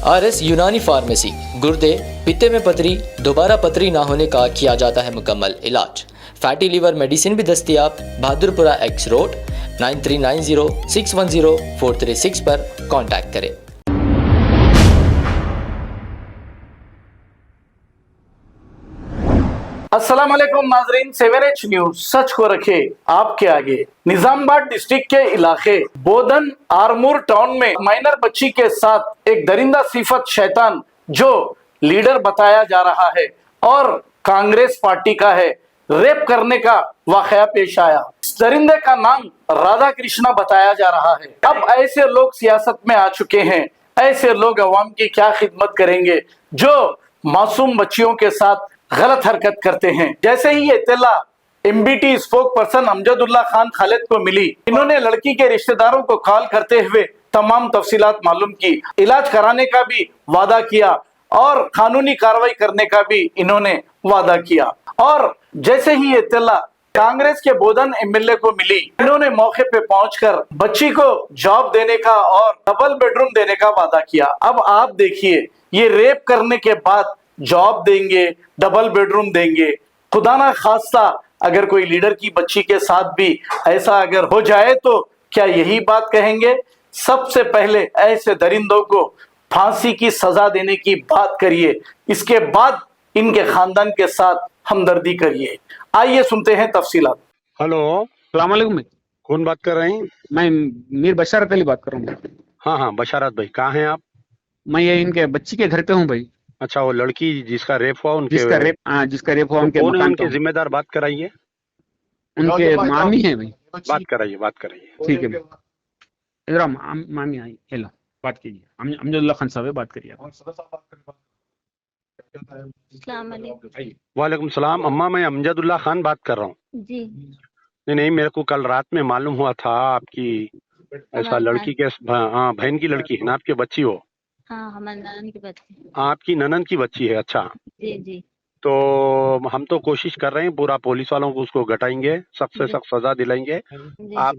RS यूनानी pharmacy, गुर्दे, पित्ते में पथरी, दोबारा पथरी ना होने का किया जाता है मुकम्मल इलाज। फैटी लीवर मेडिसिन भी दस्तियाब। बहादुरपुरा X रोड 9390610436 पर कांटेक्ट करें। अस्सलाम वालेकुम नाजरीन, 7H न्यूज सच को रखे आपके आगे। निजामाबाद डिस्ट्रिक्ट के इलाके बोधन आरमूर टाउन में माइनर बच्ची के साथ एक दरिंदा सिफत शैतान जो लीडर बताया जा रहा है और कांग्रेस पार्टी का है, रेप करने का वाकया पेश आया। इस दरिंदे का नाम राधा कृष्णा बताया जा रहा है। अब ऐसे लोग सियासत में आ चुके हैं, ऐसे लोग अवाम की क्या खिदमत करेंगे जो मासूम बच्चियों के साथ गलत हरकत करते हैं। जैसे ही ये इत्तला MBT spoke person Amjadullah Khan Khalid को मिली, इन्होंने लड़की के रिश्तेदारों को कॉल करते हुए तमाम तफसीलात मालूम की, इलाज कराने का भी वादा किया और कानूनी कार्रवाई करने का भी इन्होंने वादा किया। और जैसे ही ये इत्तला कांग्रेस के बोधन MLA को मिली, इन्होंने मौके पे पहुंचकर बच्ची को जॉब देने का और डबल बेडरूम देने का वादा किया। अब आप देखिए, ये रेप करने के बाद जॉब देंगे, डबल बेडरूम देंगे। खुदा ना खास्ता अगर कोई लीडर की बच्ची के साथ भी ऐसा अगर हो जाए तो क्या यही बात कहेंगे? सबसे पहले ऐसे दरिंदों को फांसी की सजा देने की बात करिए, इसके बाद इनके खानदान के साथ हमदर्दी करिए। आइए सुनते हैं तफसीलात। हेलो, सलाम वालेकुम भाई। कौन बात कर रहे हैं? मैं मीर बशारत अली बात कर रहा हूँ। हाँ हाँ, बशारत भाई, कहाँ हैं आप? मैं ये इनके बच्ची के घर पे हूँ भाई। अच्छा, वो लड़की जिसका रेप हुआ उनके जिसका रेप हुआ उनके कौन है मकान उनके पे। जिम्मेदार? बात कराइए, उनके मामी है भाई। बात कराइए, बात कराइए। ठीक है भाई, इधर मामी आई, हेलो बात कीजिए। अमजदुल्ला खान साहब बात करिए। वालेकुम सलाम। अम्मा, मैं अमजदुल्ला खान बात कर रहा हूँ। जी। नहीं नहीं, मेरे को कल रात में मालूम हुआ था आपकी ऐसा लड़की के, हाँ, बहन की लड़की है ना आपकी बच्ची हो? हाँ, हमारे नानी की बच्ची। आपकी ननद की बच्ची है? अच्छा, जी जी। तो हम तो कोशिश कर रहे हैं, पूरा पुलिस वालों को उसको घटाएंगे, सख्त से सख्त सजा दिलाएंगे। जी आप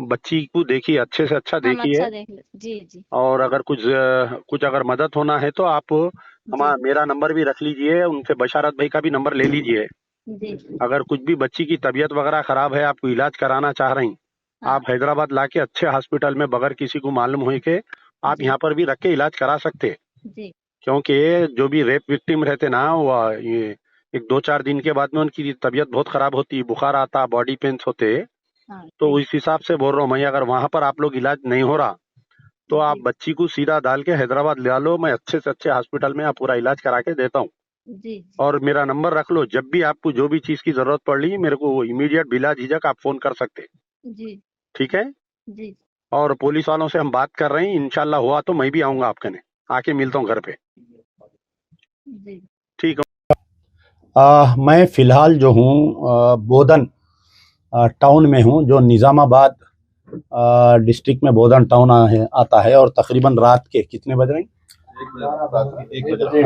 बच्ची को देखिए, अच्छे से अच्छा हम देखिए, अच्छा देख ले। जी जी और अगर कुछ अगर मदद होना है तो आप हमारा मेरा नंबर भी रख लीजिए, उनसे बशारत भाई का भी नंबर ले लीजिए। जी। अगर कुछ भी बच्ची की तबीयत वगैरह खराब है, आपको इलाज कराना चाह रही, हाँ। आप हैदराबाद लाके अच्छे हॉस्पिटल में बगैर किसी को मालूम हुए के आप जी। यहाँ पर भी रख के इलाज करा सकते। जी। क्योंकि जो भी रेप विक्टिम रहते ना, वो ये 1-2-4 दिन के बाद में उनकी तबीयत बहुत खराब होती, बुखार आता, बॉडी पेन्स होते। हाँ। तो उस हिसाब से बोल रहा हूँ मैं, अगर वहां पर आप लोग इलाज नहीं हो रहा तो आप जी। बच्ची को सीधा डाल के हैदराबाद ले लो, मैं अच्छे से अच्छे हॉस्पिटल में आप पूरा इलाज करा के देता हूँ। जी। और मेरा नंबर रख लो, जब भी आपको जो भी चीज की जरूरत पड़ रही मेरे को इमीडिएट बिला झिझक आप फोन कर सकते। जी। ठीक है? जी। और पुलिस वालों से हम बात कर रहे हैं, इंशाल्लाह हुआ तो मैं भी आऊंगा आपके ने, आके मिलता हूँ घर पे। जी। ठीक है। मैं फ़िलहाल जो हूँ बोधन टाउन में हूँ, जो निज़ामाबाद डिस्ट्रिक्ट में बोधन टाउन आता है। और तकरीबन रात के कितने बज रहे हैं?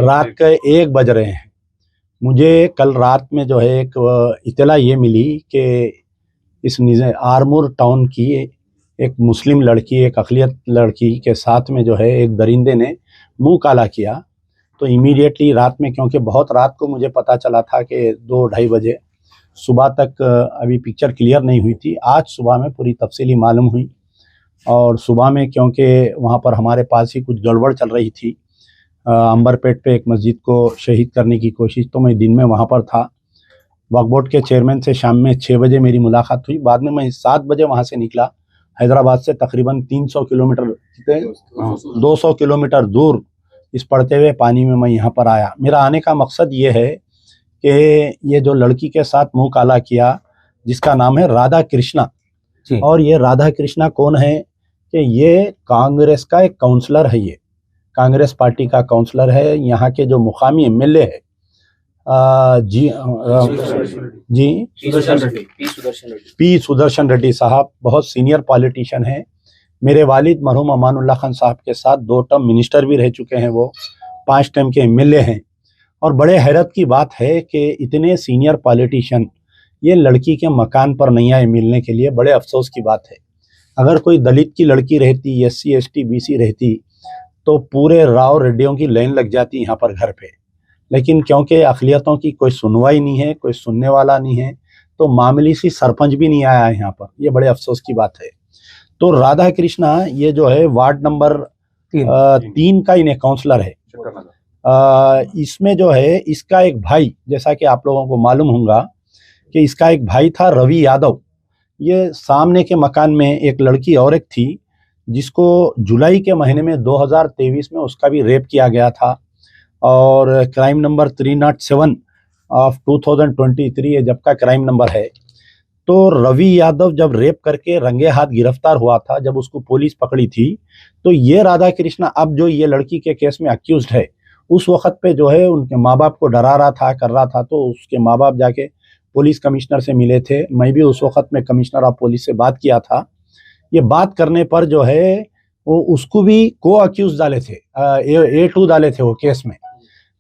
रात के 1 बज रहे हैं। मुझे कल रात में जो है एक इत्तला ये मिली कि इस आरमूर टाउन की एक मुस्लिम लड़की, एक अक़लियत लड़की के साथ में जो है एक दरिंदे ने मुंह काला किया। तो इमीडिएटली रात में, क्योंकि बहुत रात को मुझे पता चला था कि 2-2:30 बजे, सुबह तक अभी पिक्चर क्लियर नहीं हुई थी। आज सुबह में पूरी तफसीली मालूम हुई। और सुबह में क्योंकि वहाँ पर हमारे पास ही कुछ गड़बड़ चल रही थी, अंबरपेट पे एक मस्जिद को शहीद करने की कोशिश, तो मैं दिन में वहाँ पर था। वक्फ बोर्ड के चेयरमैन से शाम में 6 बजे मेरी मुलाकात हुई। बाद में मैं 7 बजे वहाँ से निकला, हैदराबाद से तकरीबन 300 किलोमीटर 200 किलोमीटर दूर इस पड़ते हुए पानी में मैं यहाँ पर आया। मेरा आने का मकसद ये है कि ये जो लड़की के साथ मुंह काला किया, जिसका नाम है राधा कृष्णा, और ये राधा कृष्णा कौन है कि ये कांग्रेस का एक काउंसलर है। ये कांग्रेस पार्टी का काउंसलर है। यहाँ के जो मुकामी MLA है पी सुदर्शन रेड्डी साहब, बहुत सीनियर पॉलिटिशियन है। मेरे वालिद मरहूम अमानुल्लाह खान साहब के साथ 2 टर्म मिनिस्टर भी रह चुके हैं, वो 5 टर्म के MLA हैं। और बड़े हैरत की बात है कि इतने सीनियर पॉलिटिशियन ये लड़की के मकान पर नहीं आए मिलने के लिए। बड़े अफसोस की बात है। अगर कोई दलित की लड़की रहती, SC ST BC रहती, तो पूरे राव रेड्डियों की लाइन लग जाती यहाँ पर घर पे। लेकिन क्योंकि अक़लियतों की कोई सुनवाई नहीं है, कोई सुनने वाला नहीं है, तो मामूली सी सरपंच भी नहीं आया यहाँ पर। ये बड़े अफसोस की बात है। तो राधा कृष्णा ये जो है वार्ड नंबर 3 का इन्हें काउंसलर है। इसमें जो है इसका एक भाई, जैसा कि आप लोगों को मालूम होगा कि इसका एक भाई था रवि यादव। ये सामने के मकान में एक लड़की और एक थी जिसको जुलाई के महीने में 2023 में उसका भी रेप किया गया था, और क्राइम नंबर 307 ऑफ 2023 ये जब का क्राइम नंबर है। तो रवि यादव जब रेप करके रंगे हाथ गिरफ्तार हुआ था, जब उसको पुलिस पकड़ी थी, तो ये राधा कृष्णा अब जो ये लड़की के केस में अक्यूज्ड है, उस वक्त पे जो है उनके माँ बाप को डरा रहा था, कर रहा था। तो उसके माँ बाप जाके पुलिस कमिश्नर से मिले थे। मैं भी उस वक्त में कमिश्नर ऑफ पुलिस से बात किया था। ये बात करने पर जो है वो उसको भी को अक्यूज डाले थे, A2 डाले थे वो केस में।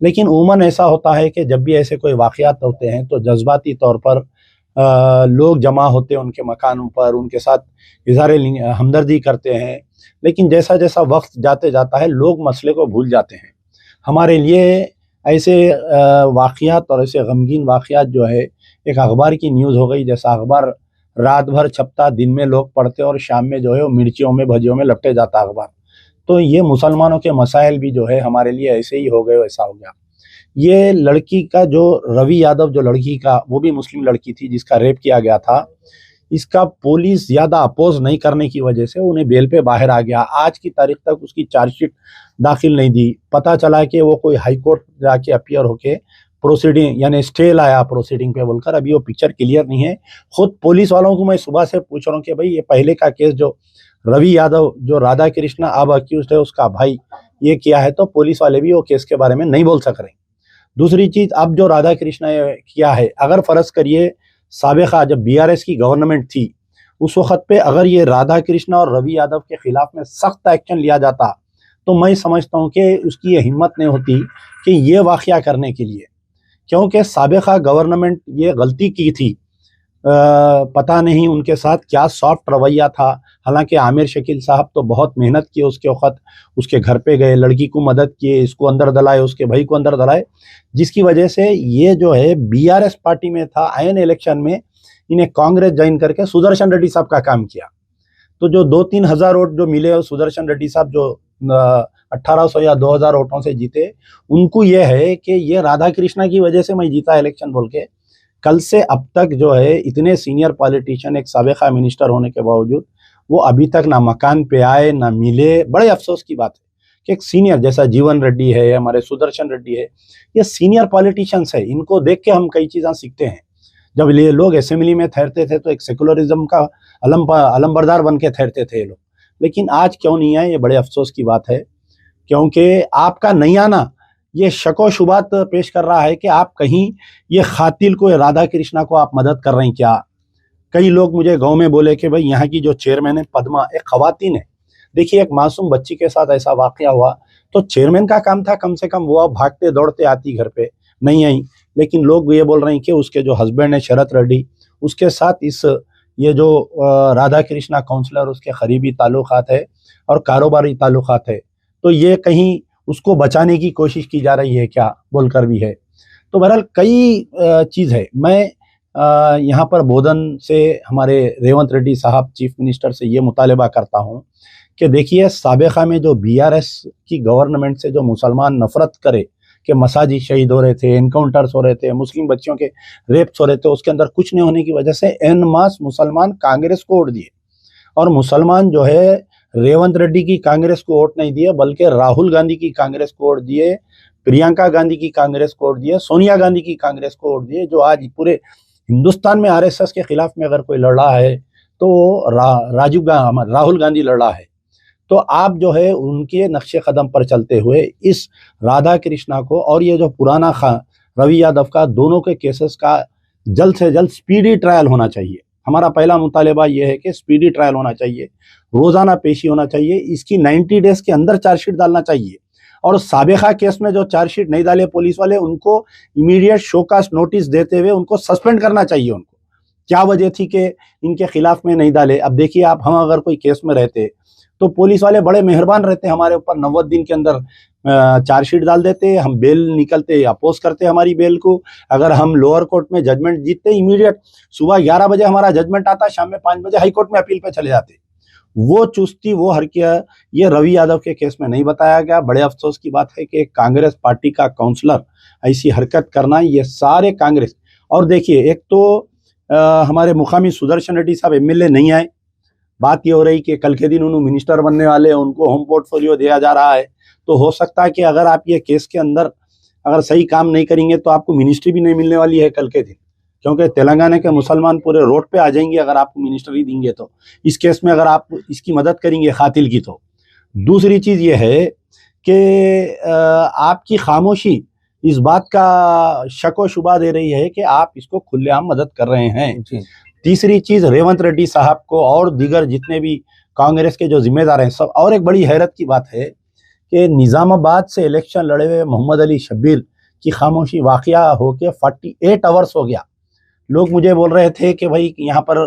लेकिन उमूमन ऐसा होता है कि जब भी ऐसे कोई वाक़यात होते हैं तो जज्बाती तौर पर लोग जमा होते हैं उनके मकानों पर, उनके साथ इज़हार हमदर्दी करते हैं। लेकिन जैसा जैसा वक्त जाते जाता है लोग मसले को भूल जाते हैं। हमारे लिए ऐसे वाक़यात और ऐसे गमगीन वाक़यात जो है एक अखबार की न्यूज़ हो गई। जैसा अखबार रात भर छपता, दिन में लोग पढ़ते और शाम में जो है वो मिर्चियों में भजियों में लपटे जाता अखबार। तो ये मुसलमानों के मसाइल भी जो है हमारे लिए ऐसे ही हो गए, वैसा हो गया। ये लड़की का जो रवि यादव, जो लड़की का, वो भी मुस्लिम लड़की थी जिसका रेप किया गया था। इसका पुलिस ज़्यादा अपोज नहीं करने की वजह से उन्हें बेल पे बाहर आ गया। आज की तारीख तक उसकी चार्जशीट दाखिल नहीं दी। पता चला कि वो कोई हाई कोर्ट जाके अपीयर होके प्रोसीडिंग यानी स्टे लाया प्रोसीडिंग पे बोलकर। अभी वो पिक्चर क्लियर नहीं है। खुद पुलिस वालों को मैं सुबह से पूछ रहा हूँ कि भाई ये पहले का केस जो रवि यादव, जो राधा कृष्णा अब अक्यूज्ड है, उसका भाई ये किया है, तो पुलिस वाले भी वो केस के बारे में नहीं बोल सक रहे। दूसरी चीज, अब जो राधा कृष्णा किया है, अगर फर्ज करिए साबिका जब BRS की गवर्नमेंट थी उस वक्त पे अगर ये राधा कृष्णा और रवि यादव के खिलाफ में सख्त एक्शन लिया जाता, तो मैं समझता हूँ कि उसकी ये हिम्मत नहीं होती कि ये वाक़या करने के लिए। क्योंकि साबिका गवर्नमेंट ये गलती की थी, पता नहीं उनके साथ क्या सॉफ्ट रवैया था। हालांकि आमिर शकील साहब तो बहुत मेहनत की, उसके वक्त उसके घर पे गए, लड़की को मदद किए, इसको अंदर दलाए, उसके भाई को अंदर दलाए, जिसकी वजह से ये जो है BRS पार्टी में था। आयन इलेक्शन में इन्हें कांग्रेस ज्वाइन करके सुदर्शन रेड्डी साहब का काम किया। तो जो 2-3 हज़ार वोट जो मिले, सुदर्शन रेड्डी साहब जो 1800 या 2000 वोटों से जीते, उनको ये है कि ये राधा कृष्णा की वजह से मैं जीता इलेक्शन बोल के। कल से अब तक जो है इतने सीनियर पॉलिटिशियन, एक साबिका मिनिस्टर होने के बावजूद वो अभी तक ना मकान पे आए ना मिले। बड़े अफसोस की बात है कि एक सीनियर जैसा जीवन रेड्डी है, हमारे सुदर्शन रेड्डी है, ये सीनियर पॉलिटिशियंस है। इनको देख के हम कई चीज़ें सीखते हैं। जब ये लोग असेंबली में ठहरते थे तो एक सेकुलरिज्म का अलंबरदार बन के ठहरते थे ये लोग, लेकिन आज क्यों नहीं आए, ये बड़े अफसोस की बात है। क्योंकि आपका नहीं आना ये शको शुबात पेश कर रहा है कि आप कहीं ये खातिल को, राधा कृष्णा को आप मदद कर रहे हैं क्या। कई लोग मुझे गांव में बोले कि भाई यहाँ की जो चेयरमैन है पद्मा, एक खवातीन है। देखिए, एक मासूम बच्ची के साथ ऐसा वाकया हुआ तो चेयरमैन का काम था कम से कम वो अब भागते दौड़ते आती, घर पे नहीं आई। लेकिन लोग ये बोल रहे हैं कि उसके जो हस्बैंड है शरत रेड्डी, उसके साथ इस ये जो राधा कृष्णा काउंसलर, उसके करीबी ताल्लुकात है और कारोबारी ताल्लुकात है। तो ये कहीं उसको बचाने की कोशिश की जा रही है क्या बोलकर भी है। तो बहरहाल कई चीज़ है। मैं यहाँ पर बोधन से हमारे रेवंत रेड्डी साहब चीफ मिनिस्टर से ये मुतालबा करता हूँ कि देखिए, साबिका में जो BRS की गवर्नमेंट से जो मुसलमान नफरत करे कि मसाजिद शहीद हो रहे थे, एनकाउंटर्स हो रहे थे, मुस्लिम बच्चियों के रेप्स हो रहे थे, उसके अंदर कुछ नहीं होने की वजह से एन मास मुसलमान कांग्रेस को वोट दिए। और मुसलमान जो है रेवंत रेड्डी की कांग्रेस को वोट नहीं दिए, बल्कि राहुल गांधी की कांग्रेस को वोट दिए, प्रियंका गांधी की कांग्रेस को वोट दिए, सोनिया गांधी की कांग्रेस को वोट दिए। जो आज पूरे हिंदुस्तान में RSS के खिलाफ में अगर कोई लड़ रहा है तो राहुल गांधी लड़ रहा है। तो आप जो है उनके नक्शे कदम पर चलते हुए इस राधा कृष्णा को और ये जो पुराना रवि यादव का, दोनों के केसेस का जल्द से जल्द स्पीडी ट्रायल होना चाहिए। हमारा पहला मुतालबा ये है कि स्पीडी ट्रायल होना चाहिए, रोजाना पेशी होना चाहिए, इसकी 90 डेज के अंदर चार्जशीट डालना चाहिए। और साबिका केस में जो चार्जशीट नहीं डाले पुलिस वाले, उनको इमीडिएट शोकास नोटिस देते हुए उनको सस्पेंड करना चाहिए। उनको क्या वजह थी कि इनके खिलाफ में नहीं डाले। अब देखिए आप, हम अगर कोई केस में रहते तो पुलिस वाले बड़े मेहरबान रहते हैं हमारे ऊपर, 90 दिन के अंदर चार्जशीट डाल देते, हम बेल निकलते, अपोज करते हमारी बेल को। अगर हम लोअर कोर्ट में जजमेंट जीतते, इमीडिएट सुबह 11 बजे हमारा जजमेंट आता, शाम में 5 बजे हाई कोर्ट में अपील पे चले जाते। वो चुस्ती, वो हरकत ये रवि यादव के केस में नहीं बताया गया। बड़े अफसोस की बात है कि कांग्रेस पार्टी का काउंसलर ऐसी हरकत करना, ये सारे कांग्रेस। और देखिए, एक तो हमारे मुकामी सुदर्शन रेड्डी साहब एमएलए नहीं आए, बात ये हो रही कि कल के दिन उन्होंने मिनिस्टर बनने वाले हैं, उनको होम पोर्टफोलियो दिया जा रहा है। तो हो सकता है कि अगर आप ये केस के अंदर अगर सही काम नहीं करेंगे तो आपको मिनिस्ट्री भी नहीं मिलने वाली है कल के दिन, क्योंकि तेलंगाना के मुसलमान पूरे रोड पे आ जाएंगे अगर आपको मिनिस्ट्री देंगे तो। इस केस में अगर आप इसकी मदद करेंगे कातिल की तो। दूसरी चीज ये है कि आपकी खामोशी इस बात का शक व शुबा दे रही है कि आप इसको खुलेआम मदद कर रहे हैं। तीसरी चीज, रेवंत रेड्डी साहब को और दीगर जितने भी कांग्रेस के जो जिम्मेदार हैं सब। और एक बड़ी हैरत की बात है कि निजामाबाद से इलेक्शन लड़े हुए मोहम्मद अली शब्बीर की खामोशी वाकया होके 48 आवर्स हो गया। लोग मुझे बोल रहे थे कि भाई यहाँ पर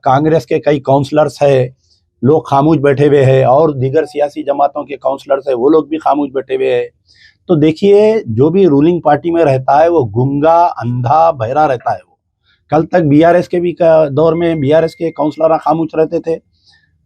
कांग्रेस के कई काउंसलर्स है, लोग खामोश बैठे हुए हैं, और दीगर सियासी जमातों के काउंसलर्स है, वो लोग भी खामोश बैठे हुए हैं। तो देखिए, जो भी रूलिंग पार्टी में रहता है वो गूंगा, अंधा, बहरा रहता है। वो कल तक बीआरएस के भी दौर में बीआरएस के काउंसलर खामोश रहते थे,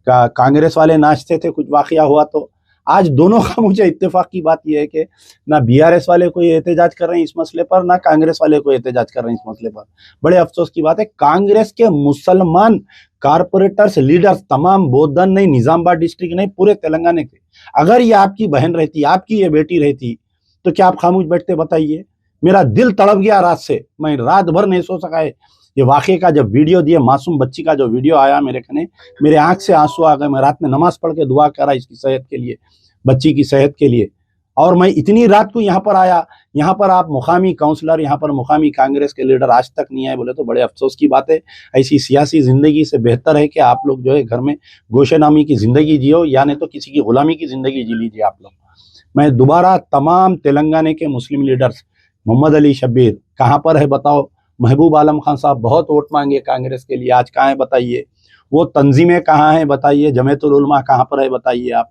कांग्रेस वाले नाचते थे कुछ वाकया हुआ तो। आज दोनों खामोश है। इत्तेफाक की बात यह है कि ना बीआरएस वाले कोई एहतजाज कर रहे हैं इस मसले पर, ना कांग्रेस वाले कोई एहतजाज कर रहे हैं इस मसले पर। बड़े अफसोस की बात है, कांग्रेस के मुसलमान कारपोरेटर्स, लीडर्स तमाम, बोधन नहीं, निजामाबाद डिस्ट्रिक्ट नहीं, पूरे तेलंगाना के, अगर ये आपकी बहन रहती, आपकी ये बेटी रहती, तो क्या आप खामोश बैठते? बताइए। मेरा दिल तड़प गया रात से, मैं रात भर नहीं सो सका है। ये वाकये का जब वीडियो दिए, मासूम बच्ची का जो वीडियो आया मेरे कने, मेरे आंख से आंसू आ गए। मैं रात में नमाज पढ़ के दुआ करा इसकी सेहत के लिए, बच्ची की सेहत के लिए। और मैं इतनी रात को यहाँ पर आया, यहाँ पर आप मुकामी काउंसलर, यहाँ पर मुकामी कांग्रेस के लीडर आज तक नहीं आए, बोले तो बड़े अफसोस की बात है। ऐसी सियासी जिंदगी से बेहतर है कि आप लोग जो है घर में गोशेनामी की जिंदगी जियो, या नहीं तो किसी की गुलामी की जिंदगी जी लीजिए आप लोग। मैं दोबारा तमाम तेलंगाना के मुस्लिम लीडर्स, मोहम्मद अली शब्बीर कहाँ पर है बताओ, महबूब आलम खान साहब बहुत वोट मांगे कांग्रेस के लिए, आज कहाँ है बताइए, वो तंजीमें कहाँ हैं बताइए, जमीयतुल उलमा कहाँ पर है बताइए आप,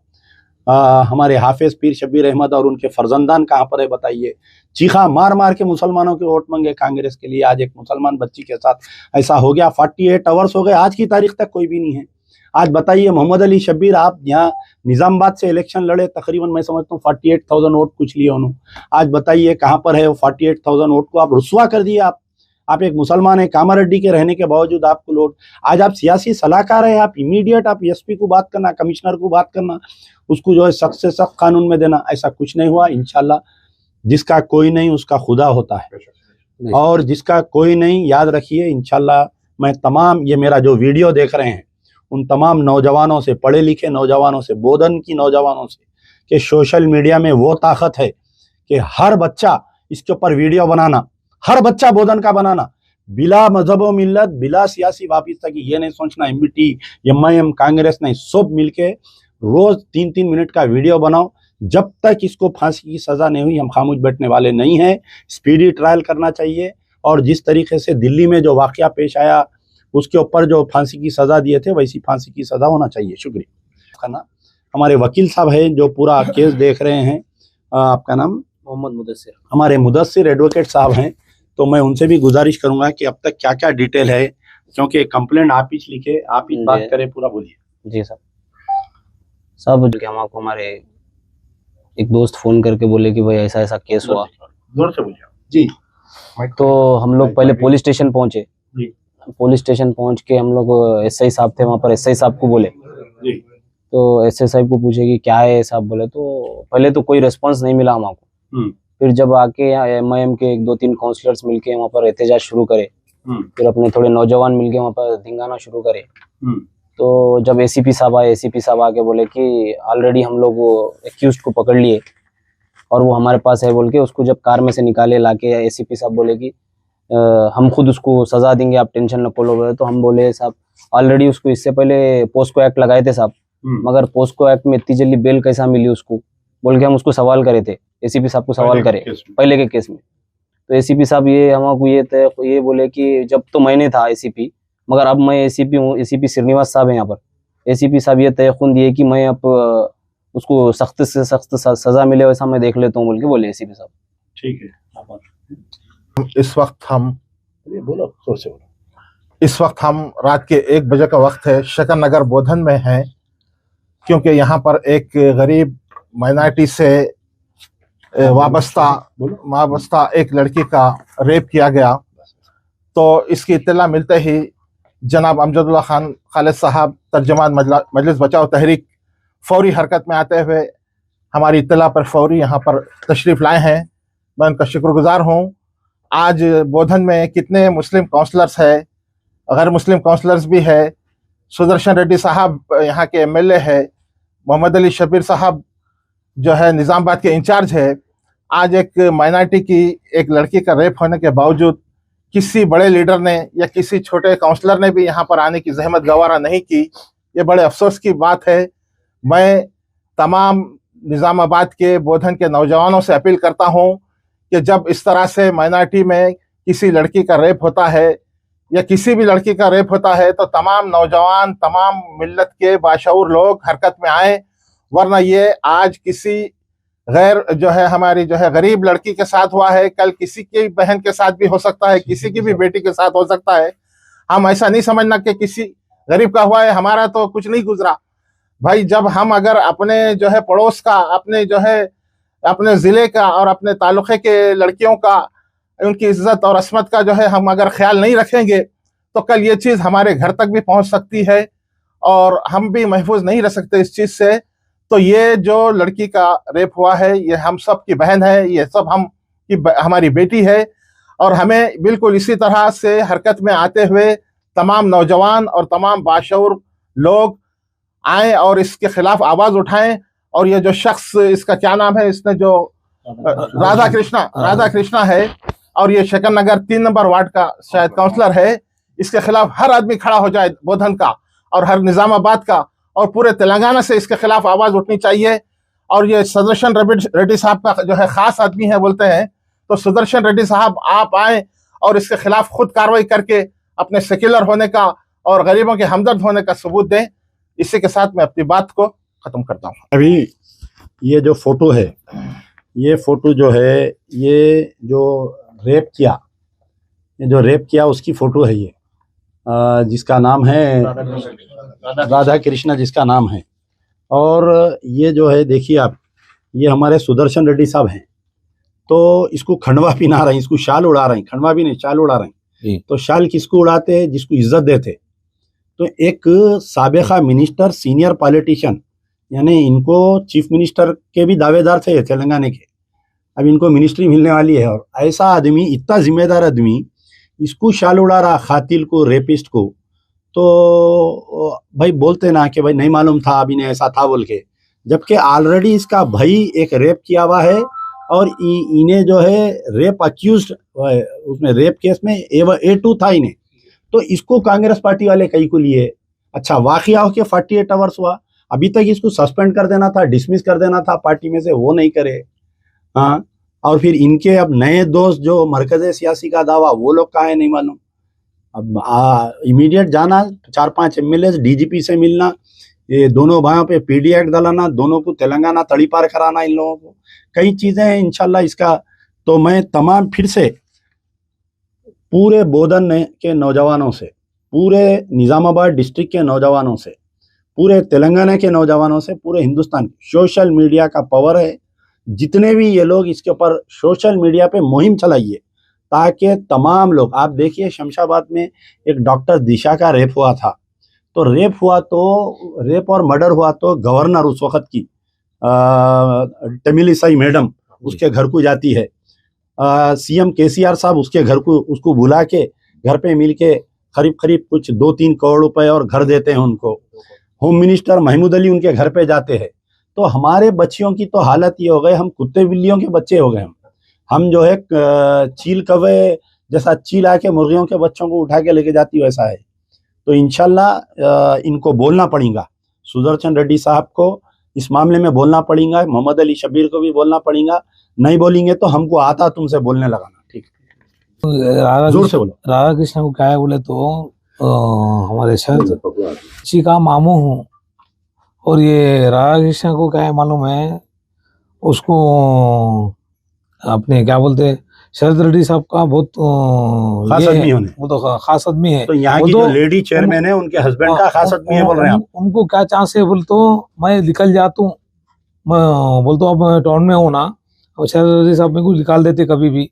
हमारे हाफिज पीर शब्बीर अहमद और उनके फर्जंदान कहाँ पर है बताइए। चीखा मार मार के मुसलमानों के वोट मांगे कांग्रेस के लिए, आज एक मुसलमान बच्ची के साथ ऐसा हो गया। 48 आवर्स हो गए, आज की तारीख तक कोई भी नहीं है। आज बताइए मोहम्मद अली शब्बीर, आप यहाँ निजामाबाद से इलेक्शन लड़े, तकरीबन मैं समझता हूँ 48,000 वोट कुछ लिए उन्होंने। आज बताइए कहाँ पर है वो 48,000 वोट को आप रुस्वा कर दिए। आप एक मुसलमान है, कामारेड्डी के रहने के बावजूद आपको लोट। आज आप सियासी सलाहकार है, आप इमीडिएट आप एसपी को बात करना, कमिश्नर को बात करना, उसको जो है सख्त से सख्त कानून में देना। ऐसा कुछ नहीं हुआ। इंशाल्लाह जिसका कोई नहीं उसका खुदा होता है, और जिसका कोई नहीं, याद रखिए इंशाल्लाह। मैं तमाम ये मेरा जो वीडियो देख रहे हैं उन तमाम नौजवानों से, पढ़े लिखे नौजवानों से, बोधन की नौजवानों से, कि सोशल मीडिया में वो ताकत है कि हर बच्चा इसके ऊपर वीडियो बनाना, हर बच्चा बोधन का बनाना, बिला मजहब व मिल्लत, बिला सियासी वापिस्ता की। ये नहीं सोचना एमबीटी, एमआईएम, कांग्रेस नहीं, सब मिलके रोज 3-3 मिनट का वीडियो बनाओ। जब तक इसको फांसी की सजा नहीं हुई हम खामोश बैठने वाले नहीं हैं। स्पीडी ट्रायल करना चाहिए, और जिस तरीके से दिल्ली में जो वाकया पेश आया उसके ऊपर जो फांसी की सजा दिए थे वैसी फांसी की सजा होना चाहिए। शुक्रिया। ना हमारे वकील साहब हैं जो पूरा केस देख रहे हैं, आपका नाम? मोहम्मद मुदस्सिर। हमारे मुदस्सिर एडवोकेट साहब हैं, तो मैं उनसे भी गुजारिश करूंगा कि अब तक क्या क्या डिटेल है, क्योंकि कंप्लेंट आप ही लिखे, आप ही बात करें, पूरा बोलिए। जी साहब जो कि हमको हमारे एक दोस्त फोन करके बोले कि भाई ऐसा ऐसा केस हुआ। जोर से बोलिए जी। तो हम लोग पहले पुलिस स्टेशन पहुंचे। पुलिस स्टेशन पहुंच के हम लोग एसआई साहब थे वहाँ पर, एसआई साहब को बोले जी। तो एसआई साहब को पूछे कि क्या है साहब, बोले तो पहले तो कोई रिस्पांस नहीं मिला हमको। फिर जब आके यहाँ एमआईएम के 1-2-3 काउंसलर्स मिलके वहाँ पर एहतजाज शुरू करे, फिर अपने थोड़े नौजवान मिलके वहाँ पर धिंगाना शुरू करे। तो जब एसीपी साहब आए, एसीपी साहब आके बोले कि ऑलरेडी हम लोग एक्यूज्ड को पकड़ लिए और वो हमारे पास है बोल के उसको जब कार में से निकाले लाके, एसीपी साहब बोले कि हम खुद उसको सजा देंगे, आप टेंशन न लो। बोले तो हम बोले साहब ऑलरेडी उसको इससे पहले पोस्को एक्ट लगाए थे साहब, मगर पोस्को एक्ट में इतनी जल्दी बेल कैसा मिली उसको, बोल के हम उसको सवाल करे थे, एसीपी साहब को सवाल करे पहले के केस में। तो एसीपी साहब ये हमको ये बोले कि जब तो मैंने था एसीपी, मगर अब मैं एसीपी हूँ, एसीपी श्रीनिवास साहब है यहाँ पर, एसीपी साहब ये तयक़ुन दिए कि मैं अब उसको सख्त से सख्त सजा मिले वैसा मैं देख लेता हूँ बोल के बोले एसीपी साहब। ठीक है। इस वक्त हम बोलो, जोर से बोलो। इस वक्त हम रात के 1 बजे का वक्त है, शकन नगर बोधन में हैं, क्योंकि यहाँ पर एक गरीब माइनॉरिटी से वाबस्ता एक लड़की का रेप किया गया। तो इसकी इत्तला मिलते ही जनाब अमजदुल्ला खान खालिद साहब तर्जमान मजलिस बचाओ तहरीक फौरी हरकत में आते हुए हमारी इत्तला पर फौरी यहाँ पर तशरीफ़ लाए हैं। मैं उनका शुक्रगुजार हूँ। आज बोधन में कितने मुस्लिम काउंसलर्स है, गैर मुस्लिम काउंसलर्स भी है। सुदर्शन रेड्डी साहब यहाँ के एमएलए है, मोहम्मद अली शबीर साहब जो है निज़ामाबाद के इंचार्ज है। आज एक माइनॉरिटी की एक लड़की का रेप होने के बावजूद किसी बड़े लीडर ने या किसी छोटे काउंसलर ने भी यहाँ पर आने की जहमत गवारा नहीं की। ये बड़े अफसोस की बात है। मैं तमाम निज़ामाबाद के बोधन के नौजवानों से अपील करता हूँ कि जब इस तरह से माइनॉरिटी में किसी लड़की का रेप होता है या किसी भी लड़की का रेप होता है तो तमाम नौजवान, तमाम मिल्लत के बाशऊर लोग हरकत में आए, वरना ये आज किसी गैर जो है हमारी जो है गरीब लड़की के साथ हुआ है, कल किसी की बहन के साथ भी हो सकता है, किसी की भी बेटी के साथ हो सकता है। हम ऐसा नहीं समझना कि किसी गरीब का हुआ है, हमारा तो कुछ नहीं गुजरा। भाई जब हम अगर अपने जो है पड़ोस का, अपने जो है अपने ज़िले का और अपने तालुक़े के लड़कियों का, उनकी इज्जत और असमत का जो है हम अगर ख्याल नहीं रखेंगे तो कल ये चीज़ हमारे घर तक भी पहुंच सकती है और हम भी महफूज नहीं रह सकते इस चीज़ से। तो ये जो लड़की का रेप हुआ है ये हम सब की बहन है, ये सब हमारी बेटी है और हमें बिल्कुल इसी तरह से हरकत में आते हुए तमाम नौजवान और तमाम बाशऊर लोग आए और इसके खिलाफ आवाज़ उठाएं। और ये जो शख्स, इसका क्या नाम है, इसने जो राधा कृष्णा है और ये शकन नगर 3 नंबर वार्ड का शायद काउंसलर है, इसके खिलाफ हर आदमी खड़ा हो जाए, बोधन का और हर निज़ामाबाद का और पूरे तेलंगाना से इसके खिलाफ आवाज़ उठनी चाहिए। और ये सुदर्शन रेड्डी साहब का जो है ख़ास आदमी है बोलते हैं, तो सुदर्शन रेड्डी साहब आप आए और इसके खिलाफ खुद कार्रवाई करके अपने सेक्युलर होने का और गरीबों के हमदर्द होने का सबूत दें। इसी के साथ मैं अपनी बात को ख़त्म करता हूँ। अभी ये जो फोटो है, ये फोटो जो है, ये जो रेप किया उसकी फोटो है ये, जिसका नाम है राधा कृष्णा जिसका नाम है। और ये जो है देखिए आप, ये हमारे सुदर्शन रेड्डी साहब हैं, तो इसको खंडवा पिना रहे हैं, इसको शाल उड़ा रहे हैं, खंडवा भी नहीं शाल उड़ा रहे हैं। तो शाल किसको उड़ाते हैं? जिसको इज्जत देते। तो एक साबिका मिनिस्टर, सीनियर पॉलिटिशियन, यानी इनको चीफ मिनिस्टर के भी दावेदार थे तेलंगाना के, अब इनको मिनिस्ट्री मिलने वाली है। और ऐसा आदमी, इतना जिम्मेदार आदमी, इसको शाल उड़ा रहा, खातिल को, रेपिस्ट को। तो भाई बोलते ना कि भाई नहीं मालूम था, अभी ने ऐसा था बोल के, जबकि ऑलरेडी इसका भाई एक रेप किया हुआ है और इन्हें जो है रेप अक्यूज्ड, उसमें रेप केस में A2 था इन्हें। तो इसको कांग्रेस पार्टी वाले कहीं को लिए। अच्छा, वाकया हो के 48 आवर्स हुआ, अभी तक इसको सस्पेंड कर देना था, डिसमिस कर देना था पार्टी में से, वो नहीं करे। हाँ, और फिर इनके अब नए दोस्त जो मरकज़ सियासी का दावा, वो लोग कहाँ है नहीं मालूम। अब इमीडिएट जाना, 4-5 MLA DGP से मिलना, ये दोनों भाइयों पे PD एक्ट डालाना, दोनों को तेलंगाना तड़ी पार कराना, इन लोगों को कई चीज़ें हैं इंशाल्लाह इसका। तो मैं तमाम फिर से पूरे बोधन के नौजवानों से, पूरे निज़ामाबाद डिस्ट्रिक्ट के नौजवानों से, पूरे तेलंगाना के नौजवानों से, पूरे हिंदुस्तान, सोशल मीडिया का पावर है, जितने भी ये लोग इसके ऊपर सोशल मीडिया पे मुहिम चलाइए ताकि तमाम लोग, आप देखिए शमशाबाद में एक डॉक्टर दिशा का रेप हुआ था, तो रेप और मर्डर हुआ तो गवर्नर उस वक़्त की तमिलिसाई मैडम उसके घर को जाती है, CM KCR साहब उसके घर को, उसको बुला के घर पे मिल के करीब कुछ 2-3 करोड़ रुपए और घर देते हैं उनको। होम मिनिस्टर महमूद अली उनके घर पे जाते हैं। तो हमारे बच्चियों की तो हालत ये हो गए, हम कुत्ते बिल्लियों के बच्चे हो गए। हम जो है चील कौवे जैसा चील आके मुर्गियों के बच्चों को उठा के लेके जाती वैसा है। तो इंशाल्लाह इनको बोलना पड़ेगा, सुदर्शन रेड्डी साहब को इस मामले में बोलना पड़ेगा, मोहम्मद अली शबीर को भी बोलना पड़ेगा। नहीं बोलेंगे तो हमको आता तुमसे बोलने लगाना, ठीक है? जोर से बोलो। राधा कृष्ण को क्या है बोले तो हमारे शहर का मामू हूँ, और ये राधा कृष्ण को क्या है मालूम है, उसको अपने क्या बोलते हैं, शरद रेड्डी साहब का बहुत खास ये है, आदमी होने। वो तो खास आदमी है। तो यहाँ वो की तो जो लेडी चेयरमैन है उनके हस्बैंड का खास आदमी है बोल रहे हैं आप। उनको क्या चांस है बोल तो मैं निकल जाता हूँ, मैं बोल तो अब टाउन में हूँ ना, और शरद रेड्डी साहब मेरे को निकाल देते कभी भी।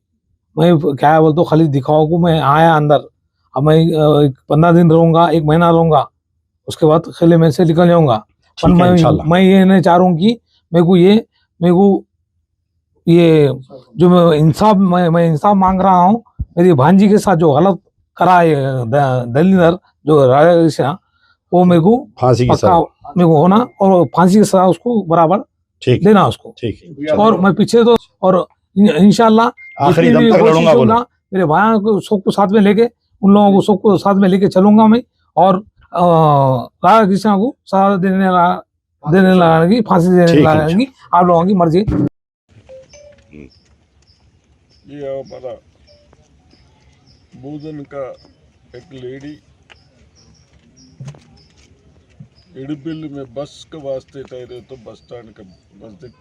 मैं क्या है बोल तो खाली दिखाओ को मैं आया अंदर, अब मैं 15 दिन रहूंगा, 1 महीना रहूंगा, उसके बाद खेले में से निकल जाऊंगा। पर ठीक है, इंशाल्लाह। मैं ये नहीं चाह रहा हूँ कि मेरे को ये जो मैं इंसाफ मांग रहा हूँ, मेरी भांजी के साथ जो गलत करा है दलीलर जो राजा कृष्णा, वो मेरे को फांसी की पक्का सजा। मेरे को होना, और फांसी की सजा उसको बराबर ठीक देना उसको। ठीक है। और मैं पीछे तो और इंशाल्लाह आखिरी जितनी दम भी तक कोशिश लड़ूंगा बोलो। होगा, मेरे भाइयों को सबको साथ में लेके, उन लोगों को सबको साथ में लेके चलूंगा मैं, और राधा कृष्णा को सजा देने लगाने की, फांसी देने ठीक है, लगाने की आप लोगों की मर्जी। ये हमारा बोधन का एक लेडी इडबिल में बस के वास्ते ठहरे तो बस स्टैंड का नजदीक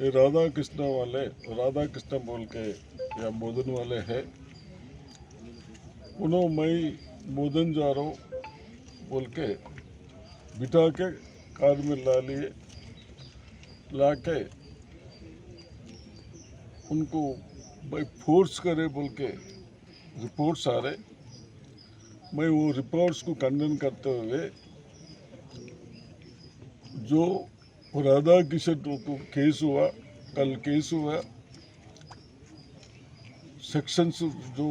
ये राधा कृष्ण बोल के या बोधन वाले है, उन्होंने मैं बोधन जा रहा हूँ बोल के बिठा के कार में ला के उनको भाई फोर्स करे बोल के रिपोर्ट्स आ रहे। मैं वो रिपोर्ट्स को खंडन करते हुए जो राधा किशन को केस हुआ, कल केस हुआ, सेक्शंस जो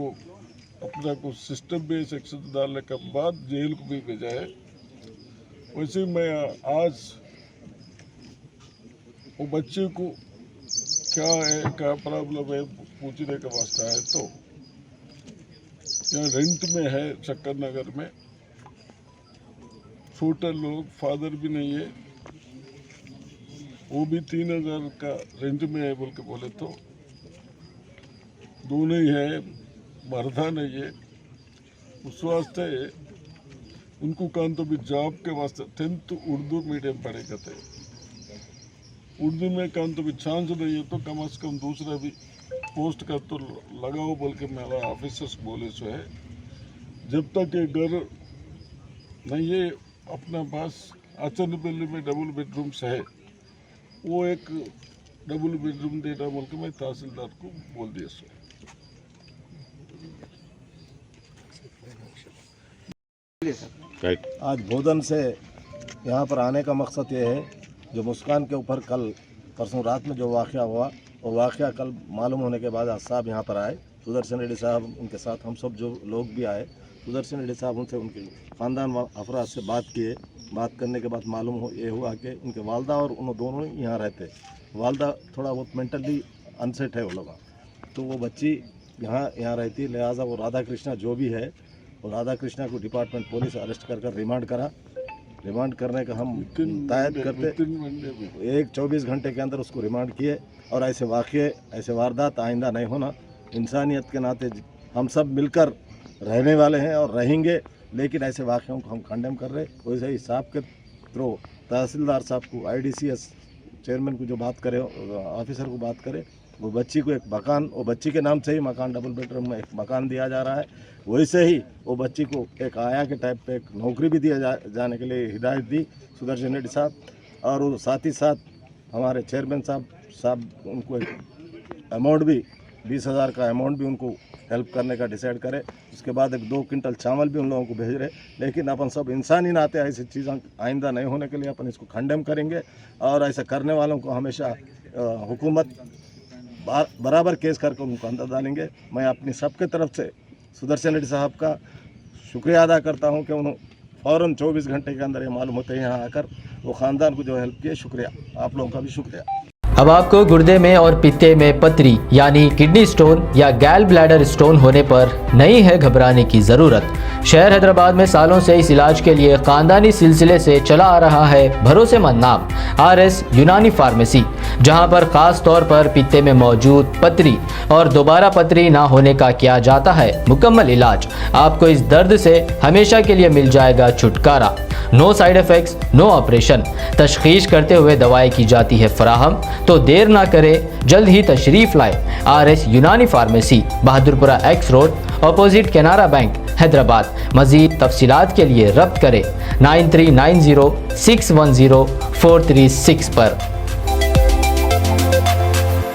अपना को सिस्टम में सेक्शन डालने के बाद जेल को भी भेजा है, वैसे मैं आज वो बच्चे को क्या है, क्या प्रॉब्लम है पूछने का वास्ता है। तो यहाँ रेंट में है शक्कर नगर में, छोटे लोग, फादर भी नहीं है, वो भी 3000 का रेंट में है बोल के बोले तो दोनों ही है, मर्दा नहीं है। उस वास्ते उनको कहा तो भी जॉब के वास्ते 10th उर्दू मीडियम पढ़ेगा थे, उर्दू में कहा तो भी चांस नहीं है, तो कम से कम दूसरा भी पोस्ट का तो लगाओ बोल के मेरा ऑफिसर्स बोले सो है। जब तक ये घर नहीं है अपना पास, आचनपल्ली में डबल बेडरूम्स है, वो एक डबल बेडरूम देना बोल के मैं तहसीलदार को बोल दिया सो। आज बोधन से यहाँ पर आने का मकसद ये है, जो मुस्कान के ऊपर कल परसों रात में जो वाक़या हुआ, वो वाक़या कल मालूम होने के बाद आज साहब यहाँ पर आए, सुदर्शन रेड्डी साहब उनके साथ हम सब जो लोग भी आए। सुदर्शन रेड्डी साहब उनसे उनके ख़ानदान अफराद से बात किए। बात करने के बाद मालूम ये हुआ कि उनके वालदा और उन दोनों ही यहाँ रहते। वालदा थोड़ा बहुत मेंटली अनसेट है वो लोग, तो वो बच्ची यहाँ रहती, लिहाजा वो राधा कृष्णा जो भी है, वो राधा कृष्णा को डिपार्टमेंट पुलिस अरेस्ट कर रिमांड करा। रिमांड करने का हम तायद करते 24 घंटे के अंदर उसको रिमांड किए, और ऐसे वाक़े, ऐसे वारदात आइंदा नहीं होना। इंसानियत के नाते हम सब मिलकर रहने वाले हैं और रहेंगे, लेकिन ऐसे वाक़ों को हम कंडेम कर रहे। वैसे ही साहब के थ्रू तहसीलदार साहब को, IDCS चेयरमैन को जो बात करे, ऑफिसर को बात करे, वो बच्ची को एक मकान, वो बच्ची के नाम से ही मकान डबल बेडरूम में एक मकान दिया जा रहा है। वैसे ही वो बच्ची को एक आया के टाइप पे एक नौकरी भी दिया जाने के लिए हिदायत दी सुदर्शन रेड्डी साहब, और वो साथ ही साथ हमारे चेयरमैन साहब उनको एक अमाउंट भी 20,000 का अमाउंट भी उनको हेल्प करने का डिसाइड करे। उसके बाद एक 2 क्विंटल चावल भी उन लोगों को भेज रहे। लेकिन अपन सब इंसानी नाते ऐसी चीज़ें आइंदा नहीं होने के लिए अपन इसको कंडेम करेंगे, और ऐसा करने वालों को हमेशा हुकूमत बराबर केस करके उनको अंदर डालेंगे। मैं अपनी सबके तरफ से सुदर्शन रेड्डी साहब का शुक्रिया अदा करता हूं कि उन्होंने फ़ौरन 24 घंटे के अंदर ये मालूम होते हैं यहाँ आकर वो ख़ानदान को जो हेल्प किए। शुक्रिया, आप लोगों का भी शुक्रिया। अब आपको गुर्दे में और पित्ते में पथरी यानी किडनी स्टोन या गैल ब्लैडर स्टोन होने पर नहीं है घबराने की ज़रूरत। शहर हैदराबाद में सालों से इस इलाज के लिए खानदानी सिलसिले से चला आ रहा है भरोसेमंद नाम RS यूनानी फार्मेसी, जहां पर खास तौर पर पित्ते में मौजूद पथरी और दोबारा पथरी ना होने का किया जाता है मुकम्मल इलाज। आपको इस दर्द से हमेशा के लिए मिल जाएगा छुटकारा। No side effects, no operation, तशखीस करते हुए दवाएं की जाती है फराहम। तो देर ना करें, जल्द ही तशरीफ लाए RS यूनानी pharmacy, Bahadurpura X road, opposite Canara bank, Hyderabad. मज़ीद तफसीलात के लिए रब्त करें 9390610436 पर।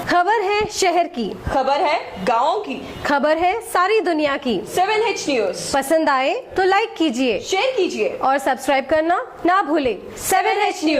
खबर है शहर की, खबर है गाँव की, खबर है सारी दुनिया की। 7H न्यूज पसंद आए तो लाइक कीजिए, शेयर कीजिए और सब्सक्राइब करना ना भूलें। 7H news.